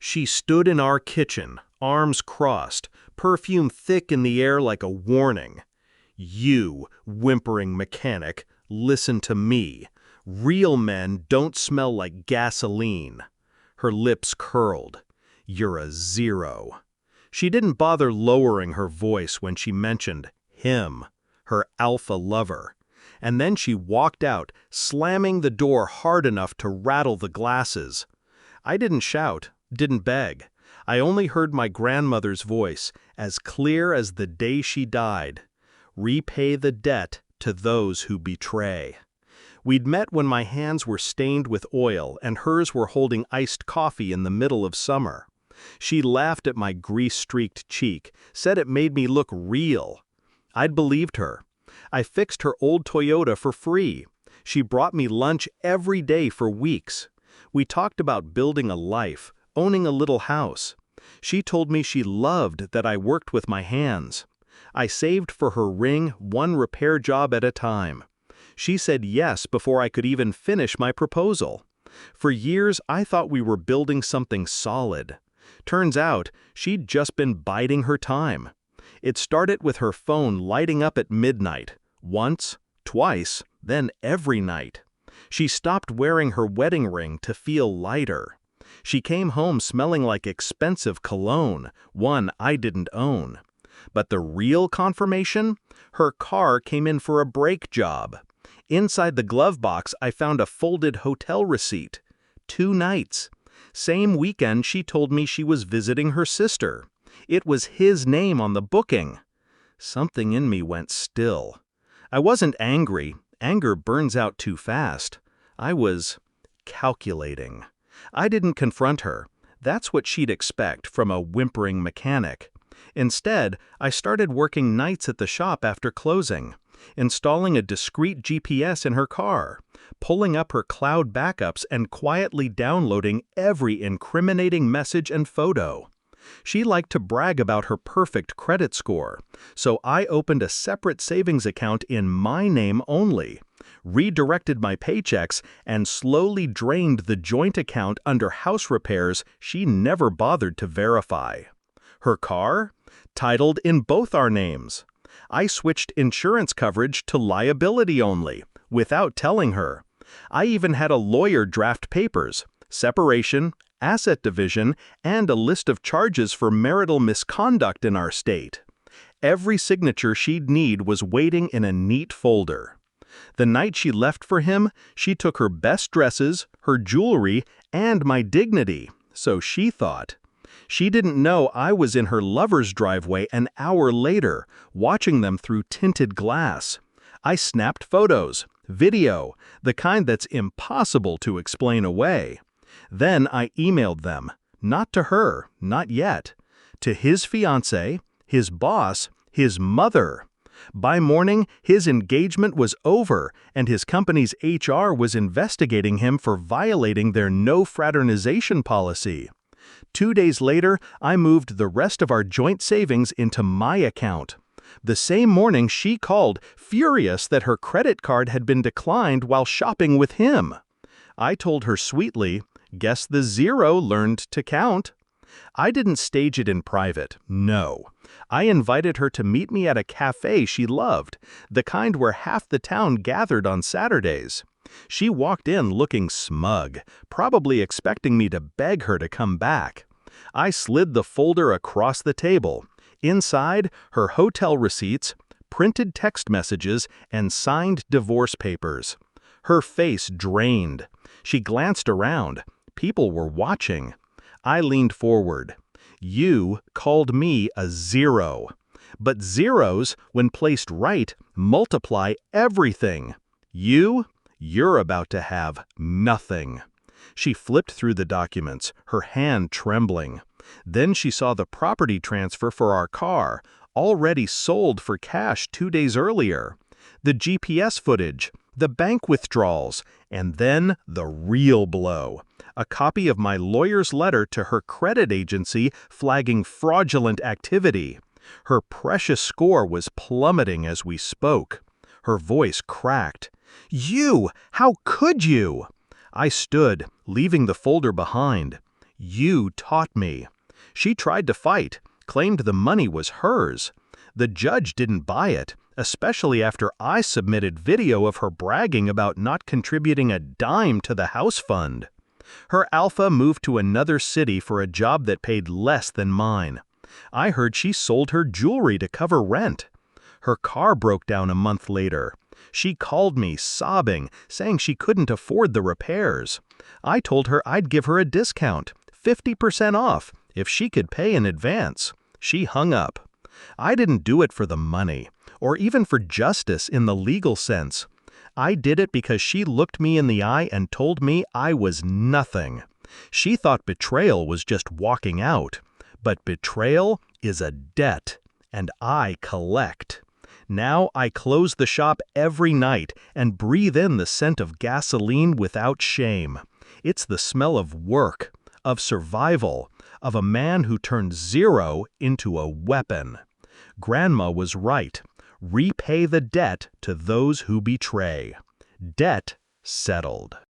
She stood in our kitchen, arms crossed, perfume thick in the air like a warning. "You, whimpering mechanic, listen to me. Real men don't smell like gasoline." Her lips curled. "You're a zero." She didn't bother lowering her voice when she mentioned him, her alpha lover. And then she walked out, slamming the door hard enough to rattle the glasses. I didn't shout, didn't beg. I only heard my grandmother's voice, as clear as the day she died. "Repay the debt to those who betray." We'd met when my hands were stained with oil and hers were holding iced coffee in the middle of summer. She laughed at my grease-streaked cheek, said it made me look real. I'd believed her. I fixed her old Toyota for free. She brought me lunch every day for weeks. We talked about building a life, owning a little house. She told me she loved that I worked with my hands. I saved for her ring one repair job at a time. She said yes before I could even finish my proposal. For years, I thought we were building something solid. Turns out, she'd just been biding her time. It started with her phone lighting up at midnight. Once, twice, then every night. She stopped wearing her wedding ring to feel lighter. She came home smelling like expensive cologne, one I didn't own. But the real confirmation? Her car came in for a brake job. Inside the glove box, I found a folded hotel receipt. 2 nights. Same weekend she told me she was visiting her sister. It was his name on the booking. Something in me went still. I wasn't angry. Anger burns out too fast. I was calculating. I didn't confront her. That's what she'd expect from a whimpering mechanic. Instead, I started working nights at the shop after closing, installing a discreet GPS in her car, pulling up her cloud backups and quietly downloading every incriminating message and photo. She liked to brag about her perfect credit score, so I opened a separate savings account in my name only, redirected my paychecks, and slowly drained the joint account under house repairs she never bothered to verify. Her car? Titled in both our names. I switched insurance coverage to liability only, without telling her. I even had a lawyer draft papers, separation, asset division, and a list of charges for marital misconduct in our state. Every signature she'd need was waiting in a neat folder. The night she left for him, she took her best dresses, her jewelry, and my dignity, so she thought. She didn't know I was in her lover's driveway an hour later, watching them through tinted glass. I snapped photos, video, the kind that's impossible to explain away. Then I emailed them, not to her, not yet, to his fiancée, his boss, his mother. By morning, his engagement was over, and his company's HR was investigating him for violating their no fraternization policy. 2 days later, I moved the rest of our joint savings into my account. The same morning, she called, furious that her credit card had been declined while shopping with him. I told her sweetly, "Guess the zero learned to count." I didn't stage it in private, no. I invited her to meet me at a cafe she loved, the kind where half the town gathered on Saturdays. She walked in looking smug, probably expecting me to beg her to come back. I slid the folder across the table. Inside, her hotel receipts, printed text messages, and signed divorce papers. Her face drained. She glanced around. People were watching. I leaned forward. "You called me a zero. But zeros, when placed right, multiply everything. You're about to have nothing." She flipped through the documents, her hand trembling. Then she saw the property transfer for our car, already sold for cash 2 days earlier. The GPS footage, the bank withdrawals, and then the real blow. A copy of my lawyer's letter to her credit agency flagging fraudulent activity. Her precious score was plummeting as we spoke. Her voice cracked. "You! How could you?" I stood, leaving the folder behind. You taught me. She tried to fight, claimed the money was hers. The judge didn't buy it, especially after I submitted video of her bragging about not contributing a dime to the house fund. Her alpha moved to another city for a job that paid less than mine. I heard she sold her jewelry to cover rent. Her car broke down a month later. She called me, sobbing, saying she couldn't afford the repairs. I told her I'd give her a discount, 50% off, if she could pay in advance. She hung up. I didn't do it for the money, or even for justice in the legal sense. I did it because she looked me in the eye and told me I was nothing. She thought betrayal was just walking out. But betrayal is a debt, and I collect. Now I close the shop every night and breathe in the scent of gasoline without shame. It's the smell of work, of survival, of a man who turned zero into a weapon. Grandma was right. Repay the debt to those who betray. Debt settled.